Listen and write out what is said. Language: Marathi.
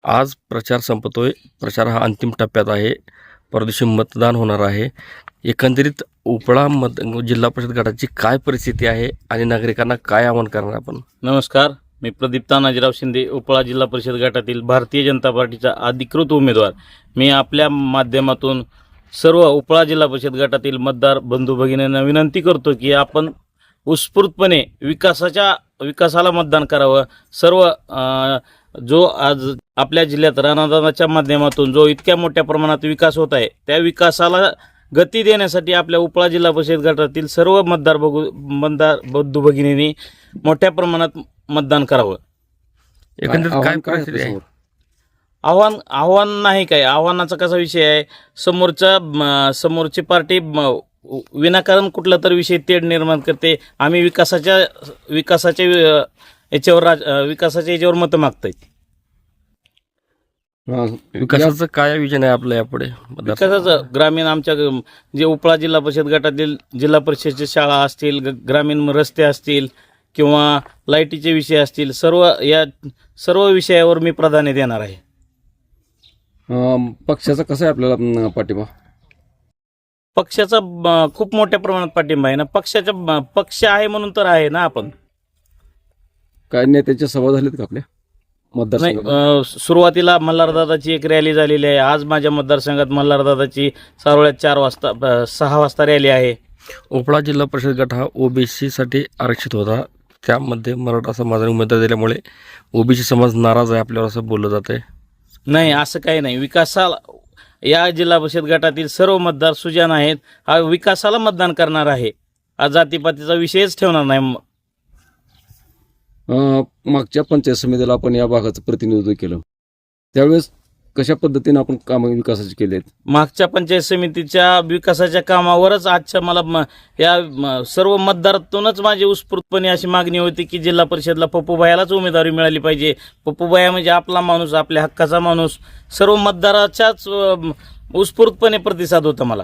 आज प्रचार संपतोय. प्रचार हा अंतिम टप्प्यात आहे. परदिवशी मतदान होणार आहे. एकंदरीत उपळा जिल्हा परिषद गटाची काय परिस्थिती आहे आणि नागरिकांना काय आवाहन करणार आपण? नमस्कार, मी प्रदीप तानाजीराव शिंदे, उपळा जिल्हा परिषद गटातील भारतीय जनता पार्टीचा अधिकृत उमेदवार. मी आपल्या माध्यमातून सर्व उपळा जिल्हा परिषद गटातील मतदार बंधू भगिनींना विनंती करतो की आपण उत्स्फूर्तपणे विकासाला मतदान करावं. सर्व जो आज आपल्या जिल्ह्यात राणादानाच्या माध्यमातून जो इतक्या मोठ्या प्रमाणात विकास होत आहे, त्या विकासाला गती देण्यासाठी आपल्या उपळा जिल्हा परिषद गटातील सर्व मतदार बंधू भगिनींनी मोठ्या प्रमाणात मतदान करावं. एकंदरीत काय परिस्थिती आहे? आव्हान नाही काय, आव्हानाचा कसा विषय आहे, समोरची पार्टी विनाकारण कुठला तर विषय तेढ निर्माण करते. आम्ही विकासाच्या याच्यावर मतं मागतोय. विकासाचं काय विजन आहे आपल्या यापुढे? विकासाचं ग्रामीण आमच्या जे उपळा जिल्हा परिषद गटातील जिल्हा परिषदेच्या शाळा असतील, ग्रामीण रस्ते असतील किंवा लाईटीचे विषय असतील, सर्व विषयावर मी प्राधान्य देणार आहे. पक्षाचा कसा आहे आपल्याला पाठिंबा? पक्षाचा खूप मोठ्या प्रमाणात पाठिंबा आहे ना. पक्ष आहे म्हणून तर आहे ना आपण. काय नेत्यांच्या सभा झालीत का आपल्या मतदारसंघात? नाही, सुरुवातीला मल्हारदादाची एक रॅली झालेली आहे. आज माझ्या मतदारसंघात मल्हारदादाची सारोळ्यात 6 वाजता रॅली आहे. उपळा जिल्हा परिषद गट हा ओबीसी साठी आरक्षित होता. त्यामध्ये मराठा समाजाने उमेदवार दिल्यामुळे ओबीसी समाज नाराज आहे आपल्यावर, असं बोललं जात आहे. नाही, असं काही नाही. विकासाला या जिल्हा परिषद गटातील सर्व मतदार सुजाण आहेत. हा विकासाला मतदान करणार आहे. हा जातीपातीचा विषयच ठेवणार नाही. मागच्या पंचायत समितीला आपण या भागाचं प्रतिनिधित्व केलं, त्यावेळेस कशा पद्धतीने आपण कामं विकासाची केली आहेत? मागच्या पंचायत समितीच्या विकासाच्या कामावरच आजच्या मला या सर्व मतदारातूनच माझी उत्स्फूर्तपणे अशी मागणी होती की जिल्हा परिषदला पप्पूभायालाच उमेदवारी मिळाली पाहिजे. पप्पूभाया म्हणजे आपला माणूस, आपल्या हक्काचा माणूस. सर्व मतदाराच्याच उत्स्फूर्तपणे प्रतिसाद होता मला.